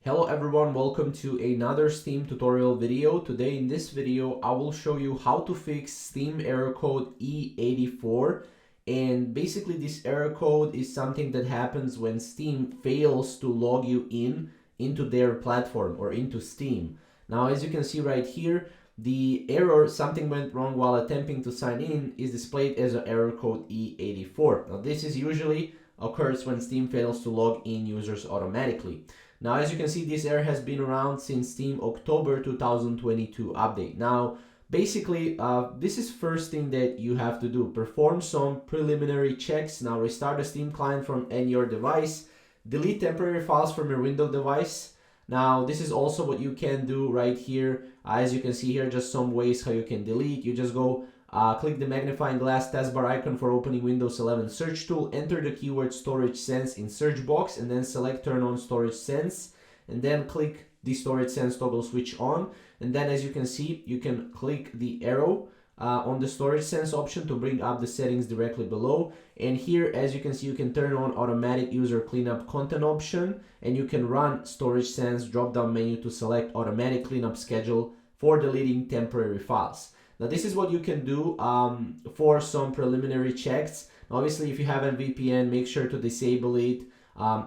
Hello everyone, welcome to another Steam tutorial video. Today in this video I will show you how to fix Steam error code E84, and basically this error code is something that happens when Steam fails to log you into their platform or into Steam. Now as you can see right here, the error "something went wrong while attempting to sign in" is displayed as an error code E84. Now this is usually occurs when Steam fails to log in users automatically. Now, as you can see, this error has been around since Steam October 2022 update. Now, basically, this is first thing that you have to do. Perform some preliminary checks. Now, restart the Steam client from your device. Delete temporary files from your Windows device. Now, this is also what you can do right here. As you can see here, just some ways how you can delete. You just go click the magnifying glass taskbar icon for opening Windows 11 search tool, enter the keyword storage sense in search box, and then select turn on storage sense, and then click the storage sense toggle switch on. And then as you can see, you can click the arrow on the storage sense option to bring up the settings directly below. And here, as you can see, you can turn on automatic user cleanup content option, and you can run storage sense drop down menu to select automatic cleanup schedule for deleting temporary files. Now this is what you can do for some preliminary checks. Obviously, if you have a VPN, make sure to disable it.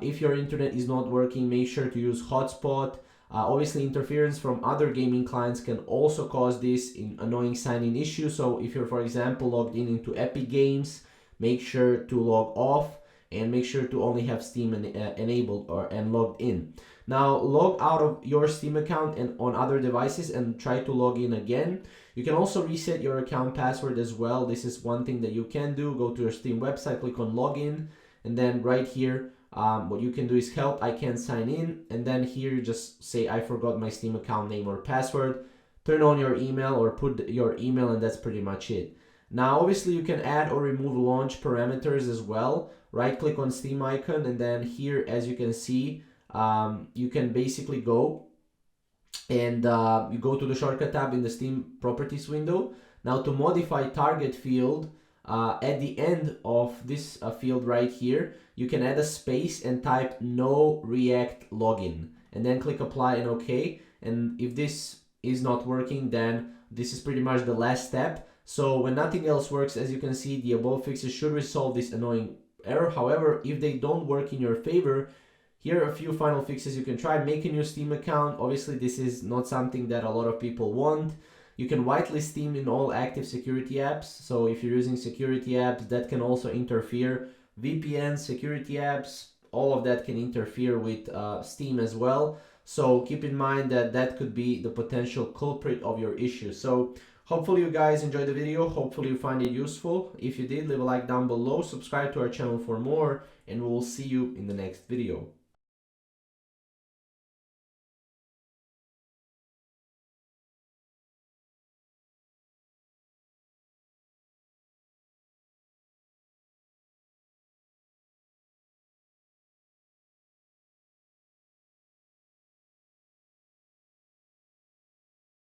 If your internet is not working, make sure to use hotspot. Obviously, interference from other gaming clients can also cause this annoying sign-in issue. So if you're, for example, logged in into Epic Games, make sure to log off and make sure to only have Steam enabled and logged in. Now log out of your Steam account and on other devices and try to log in again. You can also reset your account password as well. This is one thing that you can do. Go to your Steam website, click on login, and then right here what you can do is help, I can't sign in, and then here you just say I forgot my Steam account name or password. Turn on your email or put your email, and that's pretty much it. Now obviously you can add or remove launch parameters as well. Right click on Steam icon, and then here as you can see you can basically go and you go to the shortcut tab in the Steam properties window. Now to modify target field, at the end of this field right here, you can add a space and type no react login, and then click apply and OK. And if this is not working, then this is pretty much the last step. So when nothing else works, as you can see, the above fixes should resolve this annoying error. However, if they don't work in your favor, here are a few final fixes you can try. Make a new Steam account. Obviously, this is not something that a lot of people want. You can whitelist Steam in all active security apps. So if you're using security apps, that can also interfere. VPN, security apps, all of that can interfere with Steam as well. So keep in mind that that could be the potential culprit of your issue. So hopefully you guys enjoyed the video. Hopefully you find it useful. If you did, leave a like down below, subscribe to our channel for more, and we will see you in the next video.